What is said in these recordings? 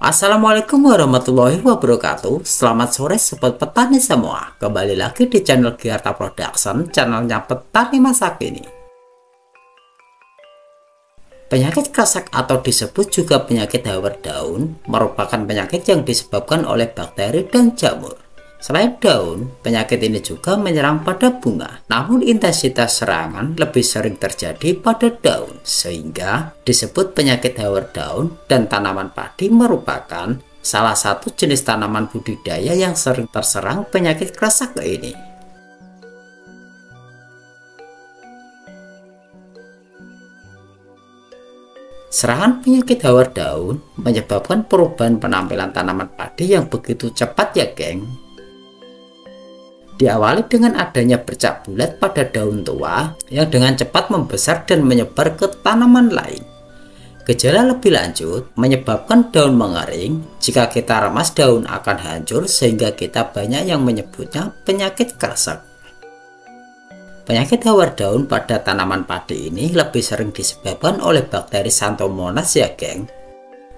Assalamualaikum warahmatullahi wabarakatuh. Selamat sore sobat petani semua. Kembali lagi di channel Giarta Production, channelnya petani masa kini. Penyakit krasak atau disebut juga penyakit hawar daun merupakan penyakit yang disebabkan oleh bakteri dan jamur. Selain daun, penyakit ini juga menyerang pada bunga. Namun intensitas serangan lebih sering terjadi pada daun, sehingga disebut penyakit hawar daun. Dan tanaman padi merupakan salah satu jenis tanaman budidaya yang sering terserang penyakit krasak ini. Serangan penyakit hawar daun menyebabkan perubahan penampilan tanaman padi yang begitu cepat ya geng. Diawali dengan adanya bercak bulat pada daun tua yang dengan cepat membesar dan menyebar ke tanaman lain. Gejala lebih lanjut menyebabkan daun mengering. Jika kita remas, daun akan hancur sehingga kita banyak yang menyebutnya penyakit krasak. Penyakit hawar daun pada tanaman padi ini lebih sering disebabkan oleh bakteri Xanthomonas ya geng.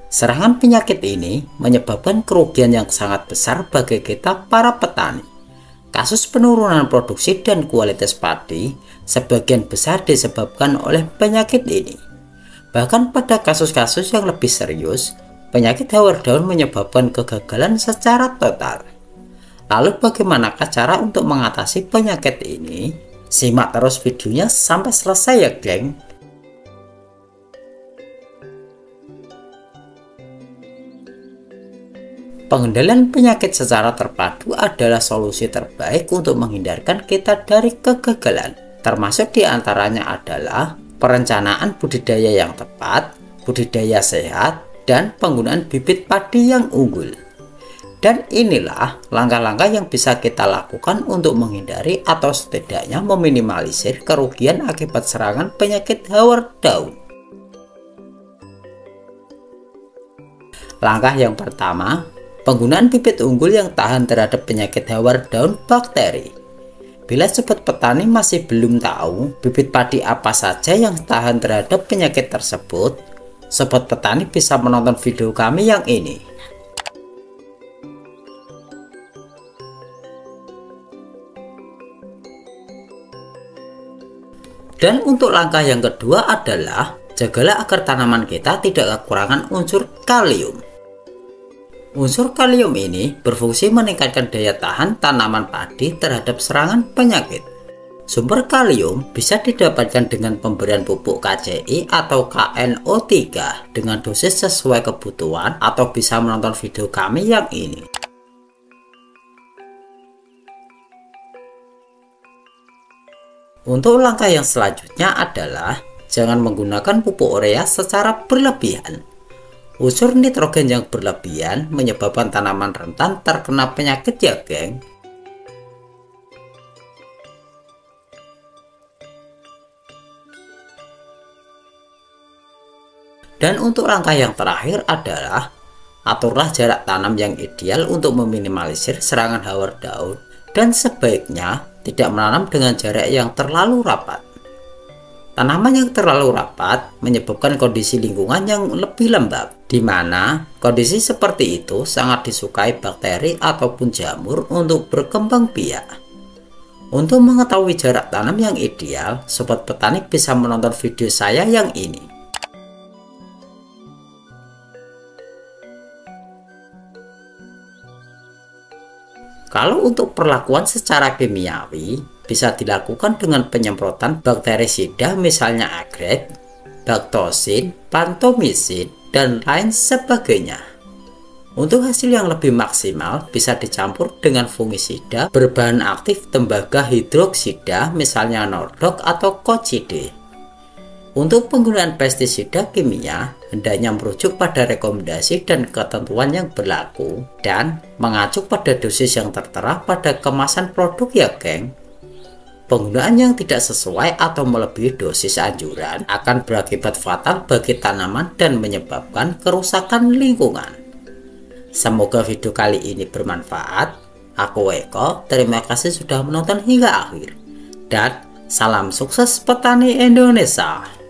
Serangan penyakit ini menyebabkan kerugian yang sangat besar bagi kita para petani. Kasus penurunan produksi dan kualitas padi sebagian besar disebabkan oleh penyakit ini. Bahkan pada kasus-kasus yang lebih serius, penyakit hawar daun menyebabkan kegagalan secara total. Lalu bagaimanakah cara untuk mengatasi penyakit ini? Simak terus videonya sampai selesai ya geng. Pengendalian penyakit secara terpadu adalah solusi terbaik untuk menghindarkan kita dari kegagalan. Termasuk diantaranya adalah perencanaan budidaya yang tepat, budidaya sehat, dan penggunaan bibit padi yang unggul. Dan inilah langkah-langkah yang bisa kita lakukan untuk menghindari atau setidaknya meminimalisir kerugian akibat serangan penyakit hawar daun. Langkah yang pertama, penggunaan bibit unggul yang tahan terhadap penyakit hawar daun bakteri. Bila sobat petani masih belum tahu bibit padi apa saja yang tahan terhadap penyakit tersebut, sobat petani bisa menonton video kami yang ini. Dan untuk langkah yang kedua adalah jagalah agar tanaman kita tidak kekurangan unsur kalium. Unsur kalium ini berfungsi meningkatkan daya tahan tanaman padi terhadap serangan penyakit. Sumber kalium bisa didapatkan dengan pemberian pupuk KCI atau KNO3 dengan dosis sesuai kebutuhan, atau bisa menonton video kami yang ini. Untuk langkah yang selanjutnya adalah jangan menggunakan pupuk urea secara berlebihan. Unsur nitrogen yang berlebihan menyebabkan tanaman rentan terkena penyakit ya geng. Dan untuk langkah yang terakhir adalah aturlah jarak tanam yang ideal untuk meminimalisir serangan hawar daun, dan sebaiknya tidak menanam dengan jarak yang terlalu rapat. Tanaman yang terlalu rapat menyebabkan kondisi lingkungan yang lebih lembab, di mana kondisi seperti itu sangat disukai bakteri ataupun jamur untuk berkembang biak. Untuk mengetahui jarak tanam yang ideal, sobat petani bisa menonton video saya yang ini. Kalau untuk perlakuan secara kimiawi, bisa dilakukan dengan penyemprotan bakterisida misalnya agret, baktosin, pantomisin, dan lain sebagainya. Untuk hasil yang lebih maksimal bisa dicampur dengan fungisida berbahan aktif tembaga hidroksida misalnya Nordok atau Kocide. Untuk penggunaan pestisida kimia hendaknya merujuk pada rekomendasi dan ketentuan yang berlaku dan mengacu pada dosis yang tertera pada kemasan produk ya geng. Penggunaan yang tidak sesuai atau melebihi dosis anjuran akan berakibat fatal bagi tanaman dan menyebabkan kerusakan lingkungan. Semoga video kali ini bermanfaat. Aku Eko, terima kasih sudah menonton hingga akhir. Dan salam sukses petani Indonesia.